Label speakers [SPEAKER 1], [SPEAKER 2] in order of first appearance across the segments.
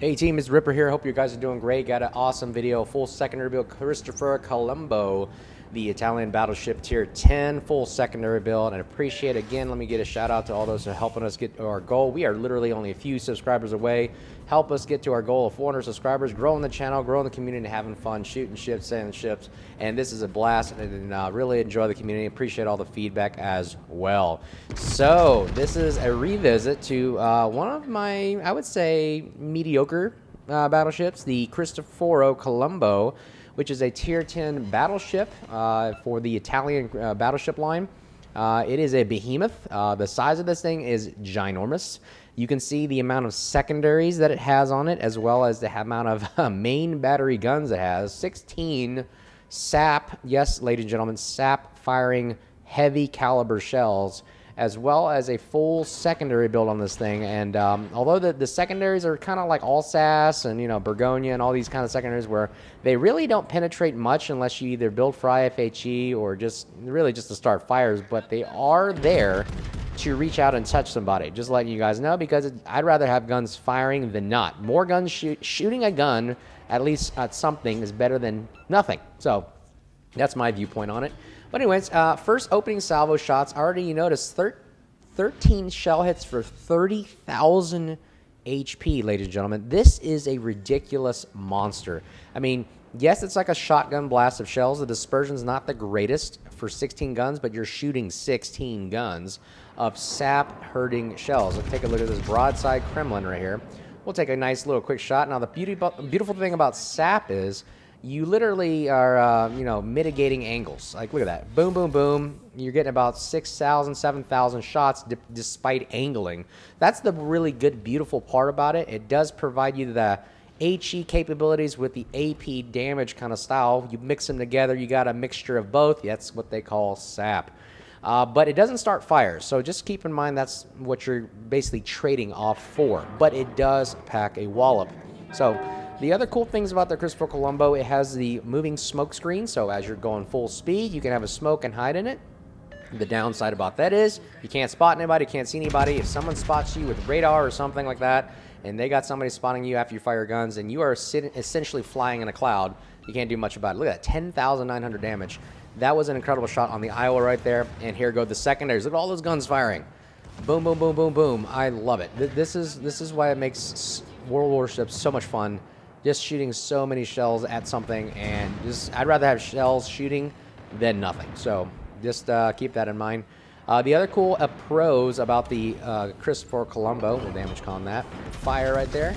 [SPEAKER 1] Hey team, it's Ripper here. Hope you guys are doing great. Got an awesome video, full secondary build, Christopher Colombo, the Italian battleship tier 10, full secondary build. And I appreciate, again, let me get a shout out to all those who are helping us get to our goal. We are literally only a few subscribers away. Help us get to our goal of 400 subscribers, growing the channel, growing the community, having fun, shooting ships, sailing ships. And this is a blast, and really enjoy the community. Appreciate all the feedback as well. So this is a revisit to one of my, I would say, mediocre battleships, the Cristoforo Colombo, which is a tier 10 battleship for the Italian battleship line. It is a behemoth. The size of this thing is ginormous. You can see the amount of secondaries that it has on it, as well as the amount of main battery guns it has. 16 SAP, yes, ladies and gentlemen, SAP firing heavy caliber shells, as well as a full secondary build on this thing. And although the secondaries are kind of like Alsace and, you know, Burgonia and all these kind of secondaries where they really don't penetrate much unless you either build for IFHE or just really just to start fires, but they are there to reach out and touch somebody. Just letting you guys know, because I'd rather have guns firing than not. More guns shooting a gun, at least at something, is better than nothing. So that's my viewpoint on it. But anyways, first opening salvo shots. Already you notice 13 shell hits for 30,000 HP, ladies and gentlemen. This is a ridiculous monster. I mean, yes, it's like a shotgun blast of shells. The dispersion's not the greatest for 16 guns, but you're shooting 16 guns of sap-hurting shells. Let's take a look at this broadside Kremlin right here. We'll take a nice little quick shot. Now, the beautiful thing about sap is you literally are, you know, mitigating angles. Like, look at that. Boom, boom, boom. You're getting about 6,000, 7,000 shots despite angling. That's the really good, beautiful part about it. It does provide you the HE capabilities with the AP damage kind of style. You mix them together, you got a mixture of both. That's what they call SAP. But it doesn't start fires, so just keep in mind that's what you're basically trading off for. But it does pack a wallop. So the other cool things about the Cristoforo Colombo, it has the moving smoke screen, so as you're going full speed, you can have a smoke and hide in it. The downside about that is you can't spot anybody, can't see anybody. If someone spots you with radar or something like that, and they got somebody spotting you after you fire guns, and you are essentially flying in a cloud, you can't do much about it. Look at that, 10,900 damage. That was an incredible shot on the Iowa right there. And here go the secondaries. Look at all those guns firing. Boom, boom, boom, boom, boom. I love it. This is why it makes World Warships so much fun. Just shooting so many shells at something, and just I'd rather have shells shooting than nothing. So just keep that in mind. The other cool pros about the Cristoforo Colombo, we'll damage con that. Fire right there.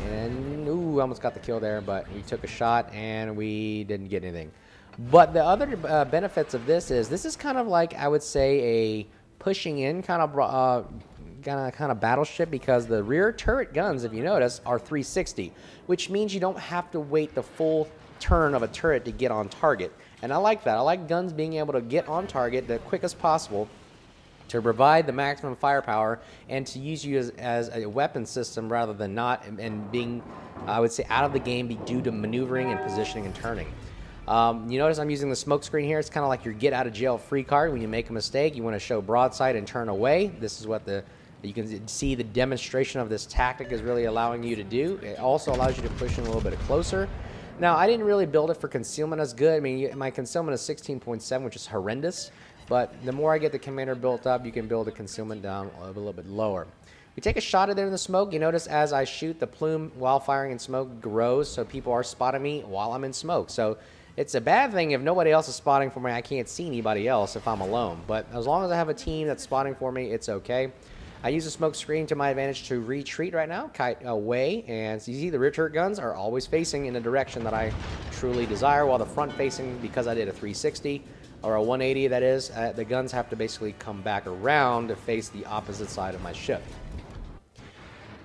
[SPEAKER 1] And, ooh, almost got the kill there, but we took a shot and we didn't get anything. But the other benefits of this is kind of like, I would say, a pushing in kind of battleship, because the rear turret guns, if you notice, are 360, which means you don't have to wait the full turn of a turret to get on target. And I like that. I like guns being able to get on target the quickest possible to provide the maximum firepower and to use you as a weapon system rather than not, and being, I would say, out of the game due to maneuvering and positioning and turning. You notice I'm using the smoke screen here. It's kind of like your get out of jail free card. When you make a mistake, you want to show broadside and turn away. This is what you can see the demonstration of this tactic is really allowing you to do. It also allows you to push in a little bit closer. Now, I didn't really build it for concealment as good. I mean, my concealment is 16.7, which is horrendous. But the more I get the commander built up, you can build the concealment down a little bit lower. We take a shot at it in the smoke. You notice as I shoot, the plume while firing in smoke grows, so people are spotting me while I'm in smoke. So it's a bad thing if nobody else is spotting for me. I can't see anybody else if I'm alone. But as long as I have a team that's spotting for me, it's okay. I use the smoke screen to my advantage to retreat right now, kite away, and so you see the rear turret guns are always facing in the direction that I truly desire, while the front facing, because I did a 360, or a 180 that is, the guns have to basically come back around to face the opposite side of my ship.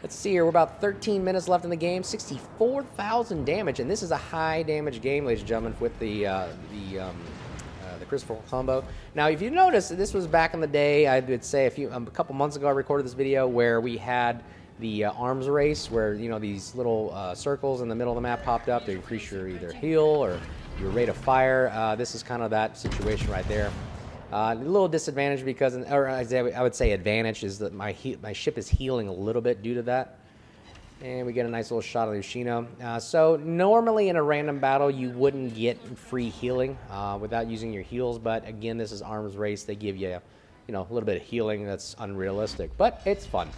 [SPEAKER 1] Let's see here, we're about 13 minutes left in the game, 64,000 damage, and this is a high damage game, ladies and gentlemen, with the Cristoforo Colombo. Now, if you notice, this was back in the day, I would say a couple months ago I recorded this video where we had the arms race, where, you know, these little circles in the middle of the map popped up to increase your either heal or your rate of fire. This is kind of that situation right there. A little disadvantage because, or I would say advantage, is that my ship is healing a little bit due to that. And we get a nice little shot of Yoshino. So normally in a random battle, you wouldn't get free healing without using your heals. But again, this is arms race. They give you, you know, a little bit of healing that's unrealistic. But it's fun.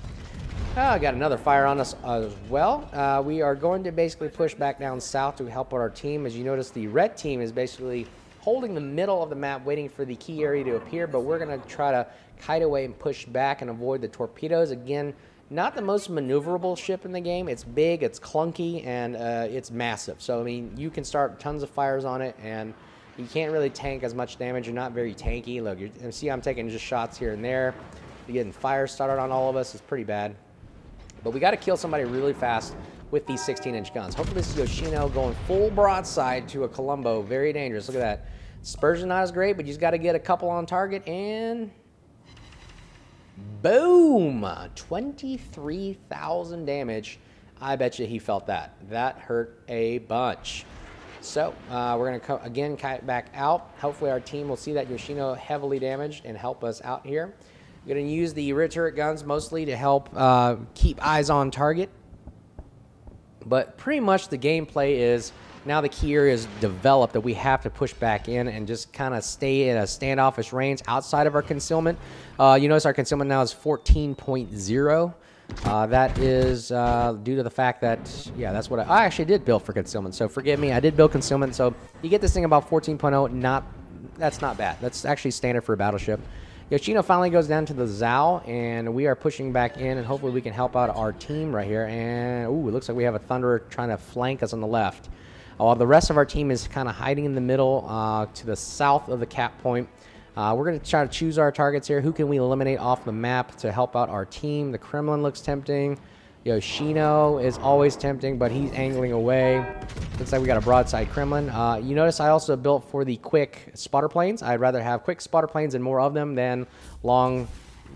[SPEAKER 1] Got another fire on us as well. We are going to basically push back down south to help out our team. As you notice, the red team is basically holding the middle of the map, waiting for the key area to appear. But we're going to try to kite away and push back and avoid the torpedoes. Again, not the most maneuverable ship in the game. It's big, it's clunky, and it's massive. So, I mean, you can start tons of fires on it, and you can't really tank as much damage. You're not very tanky. Look, you see I'm taking just shots here and there. You're getting fire started on all of us. It's pretty bad. But we got to kill somebody really fast with these 16-inch guns. Hopefully this is Yoshino going full broadside to a Colombo. Very dangerous. Look at that. Dispersion not as great, but you just got to get a couple on target, and boom! 23,000 damage. I bet you he felt that. That hurt a bunch. So we're going to again kite back out. Hopefully our team will see that Yoshino heavily damaged and help us out here. We're going to use the rear turret guns mostly to help keep eyes on target. But pretty much the gameplay is now the key area is developed that we have to push back in and just kind of stay in a standoffish range outside of our concealment. You notice our concealment now is 14.0. That is due to the fact that, yeah, that's what I actually did build for concealment. So forgive me, I did build concealment. So you get this thing about 14.0. That's not bad. That's actually standard for a battleship. Yoshino finally goes down to the Zhao, and we are pushing back in, and hopefully we can help out our team right here. And, ooh, it looks like we have a Thunderer trying to flank us on the left. While the rest of our team is kind of hiding in the middle to the south of the cap point. We're going to try to choose our targets here. Who can we eliminate off the map to help out our team? The Kremlin looks tempting. Yoshino is always tempting, but he's angling away. Looks like we got a broadside Kremlin. You notice I also built for the quick spotter planes. I'd rather have quick spotter planes and more of them than long,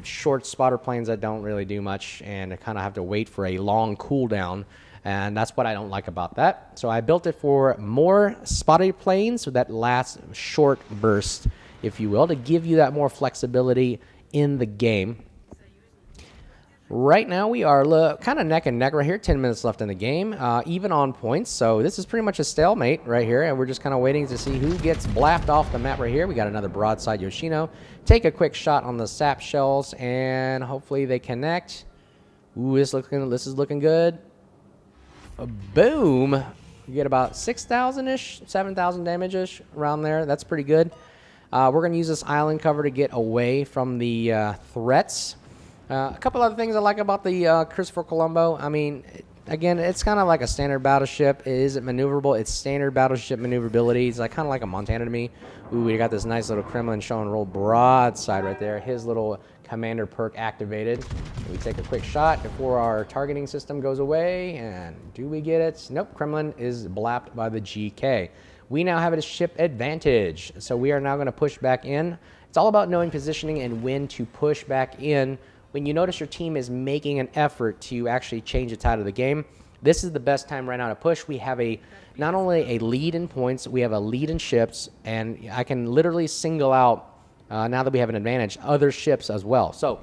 [SPEAKER 1] short spotter planes that don't really do much and kind of have to wait for a long cooldown. And that's what I don't like about that. So I built it for more spotter planes so that last short burst, if you will, to give you that more flexibility in the game. Right now we are kind of neck and neck right here. 10 minutes left in the game, even on points. So this is pretty much a stalemate right here, and we're just kind of waiting to see who gets blapped off the map right here. We got another broadside Yoshino. Take a quick shot on the sap shells, and hopefully they connect. Ooh, this is looking good. Boom! You get about 6,000-ish, 7,000 damage-ish around there. That's pretty good. We're going to use this island cover to get away from the threats. A couple other things I like about the Christopher Colombo. I mean, again, it's kind of like a standard battleship. It isn't maneuverable. It's standard battleship maneuverability. It's like kind of like a Montana to me. Ooh, we got this nice little Kremlin showing roll broadside right there. His little commander perk activated. We take a quick shot before our targeting system goes away. And do we get it? Nope. Kremlin is blapped by the GK. We now have a ship advantage. So we are now going to push back in. It's all about knowing positioning and when to push back in. When you notice your team is making an effort to actually change the tide of the game, this is the best time right now to push. We have not only a lead in points, we have a lead in ships, and I can literally single out, now that we have an advantage, other ships as well. So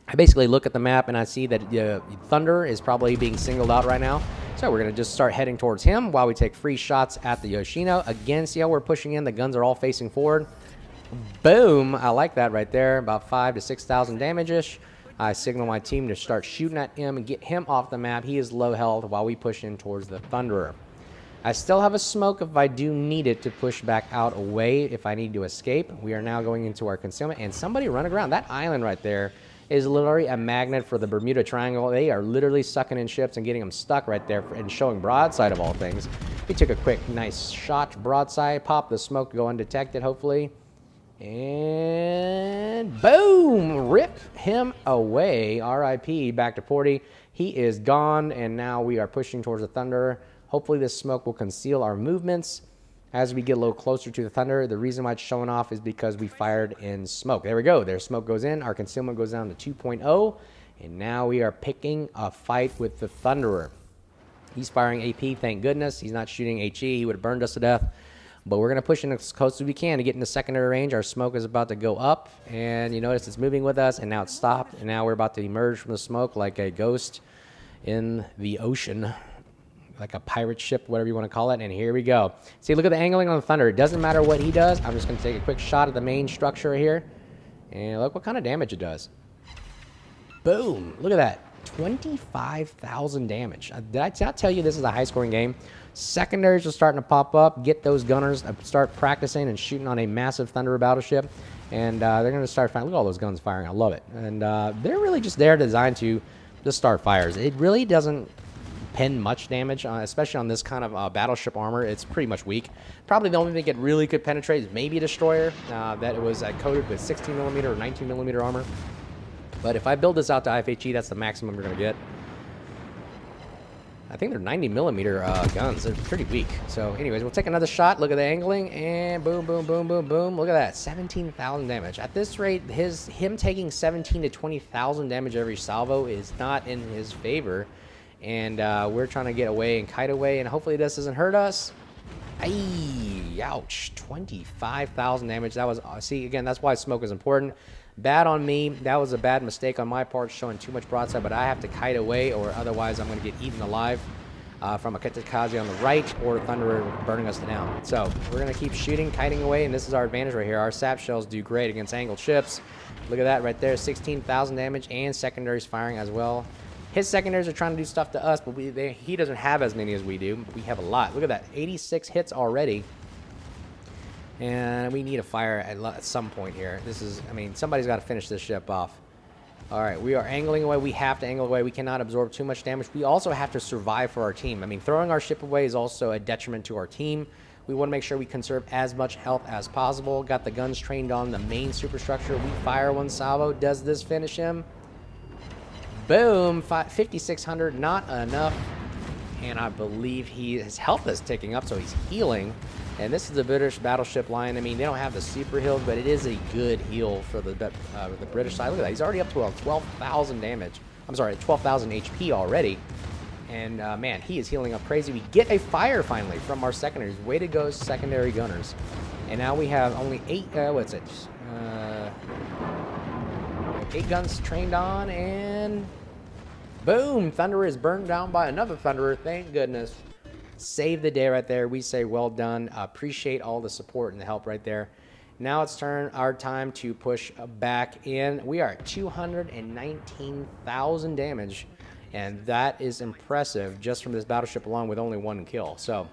[SPEAKER 1] I basically look at the map and I see that Thunder is probably being singled out right now. So we're going to just start heading towards him while we take free shots at the Yoshino. Again, see how we're pushing in? The guns are all facing forward. Boom! I like that right there. About 5,000 to 6,000 damage-ish. I signal my team to start shooting at him and get him off the map. He is low health while we push in towards the Thunderer. I still have a smoke if I do need it to push back out away if I need to escape. We are now going into our concealment, and somebody run aground. That island right there is literally a magnet for the Bermuda Triangle. They are literally sucking in ships and getting them stuck right there and showing broadside of all things. We took a quick, nice shot broadside, pop the smoke, go undetected, hopefully. And boom! Rip him away. RIP back to Porty. He is gone, and now we are pushing towards the Thunder. Hopefully this smoke will conceal our movements as we get a little closer to the Thunder. The reason why it's showing off is because we fired in smoke. There we go. Their smoke goes in. Our concealment goes down to 2.0, and now we are picking a fight with the Thunderer. He's firing AP, thank goodness. He's not shooting HE. He would have burned us to death. But we're going to push in as close as we can to get into secondary range. Our smoke is about to go up, and you notice it's moving with us, and now it's stopped, and now we're about to emerge from the smoke like a ghost. in the ocean, like a pirate ship, whatever you want to call it. And here we go. See, look at the angling on the Thunder. It doesn't matter what he does. I'm just going to take a quick shot at the main structure here. And look what kind of damage it does. Boom. Look at that. 25,000 damage. Did I tell you this is a high-scoring game? Secondaries are starting to pop up. Get those gunners, start practicing and shooting on a massive Thunderer battleship. And they're going to start firing. Look at all those guns firing. I love it. And they're really just there designed to just start fires. It really doesn't pen much damage, especially on this kind of battleship armor. It's pretty much weak. Probably the only thing it really could penetrate is maybe a destroyer that it was coated with 16mm or 19mm armor. But if I build this out to IFHE, that's the maximum you're going to get. I think they're 90mm guns. They're pretty weak. So anyways, we'll take another shot. Look at the angling, and boom, boom, boom, boom, boom. Look at that, 17,000 damage. At this rate, him taking 17 to 20,000 damage every salvo is not in his favor. And we're trying to get away and kite away, and hopefully this doesn't hurt us. Ay, ouch, 25,000 damage. That was, see, again, that's why smoke is important. Bad on me. That was a bad mistake on my part, showing too much broadside, but I have to kite away, or otherwise I'm going to get eaten alive from a Katakazi on the right, or Thunderer burning us down. So we're going to keep shooting, kiting away, and this is our advantage right here. Our sap shells do great against angled ships. Look at that right there, 16,000 damage, and secondaries firing as well. His secondaries are trying to do stuff to us, but he doesn't have as many as we do. We have a lot. Look at that, 86 hits already. And we need a fire at some point here. This is, I mean, somebody's got to finish this ship off. All right, we are angling away. We have to angle away. We cannot absorb too much damage. We also have to survive for our team. I mean, throwing our ship away is also a detriment to our team. We want to make sure we conserve as much health as possible. Got the guns trained on the main superstructure. We fire one salvo. Does this finish him? Boom, 5,600, not enough. And I believe his health is ticking up, so he's healing. And this is the British battleship line. I mean, they don't have the super heals, but it is a good heal for the British side. Look at that. He's already up to 12,000 damage. I'm sorry, 12,000 HP already. And, man, he is healing up crazy. We get a fire, finally, from our secondaries. Way to go, secondary gunners. And now we have only 8, what's it? 8 guns trained on, and boom! Thunderer is burned down by another Thunderer. Thank goodness. Save the day right there. We say well done. Appreciate all the support and the help right there. Now it's our time to push back in. We are at 219,000 damage, and that is impressive just from this battleship alone with only 1 kill. So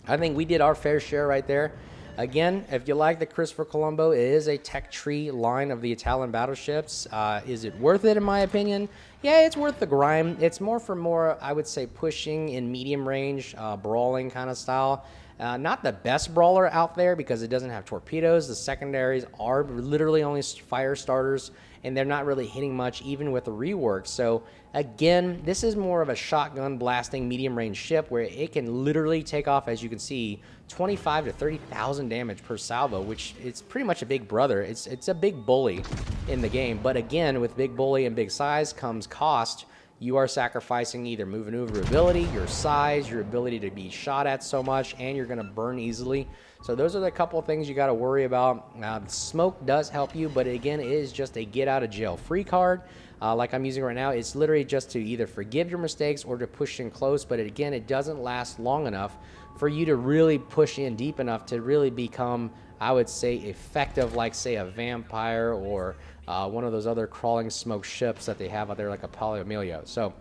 [SPEAKER 1] I think we did our fair share right there. Again, if you like the Christopher Colombo, it is a tech tree line of the Italian battleships. Is it worth it, in my opinion? Yeah, it's worth the grind. It's more, I would say, pushing in medium range, brawling kind of style. Not the best brawler out there because it doesn't have torpedoes. The secondaries are literally only fire starters, and they're not really hitting much even with the rework. So again, this is more of a shotgun blasting medium range ship where it can literally take off, as you can see, 25 to 30,000 damage per salvo, which it's pretty much a big brother. It's a big bully in the game. But again, with big bully and big size comes cost. You are sacrificing either maneuverability, your size, your ability to be shot at so much, and you're going to burn easily. So those are the couple of things you got to worry about. The smoke does help you, but again, it is just a get out of jail free card. Like I'm using right now, it's literally just to either forgive your mistakes or to push in close. But again, it doesn't last long enough for you to really push in deep enough to really become, I would say, effective, like say a vampire or one of those other crawling smoke ships that they have out there, like a Polyomilio. So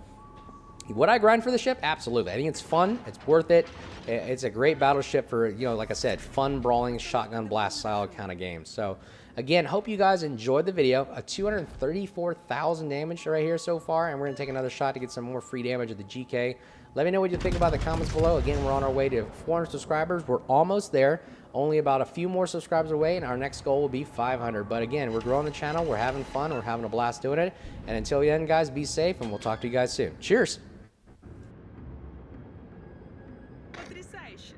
[SPEAKER 1] would I grind for the ship? Absolutely. I think it's fun. It's worth it. It's a great battleship for, you know, like I said, fun brawling shotgun blast style kind of game. So again, hope you guys enjoyed the video. 234,000 damage right here so far, and we're going to take another shot to get some more free damage at the GK. Let me know what you think about the comments below. Again, we're on our way to 400 subscribers. We're almost there. Only about a few more subscribers away, and our next goal will be 500. But again, we're growing the channel. We're having fun. We're having a blast doing it. And until then, guys, be safe, and we'll talk to you guys soon. Cheers.
[SPEAKER 2] Потрясающе!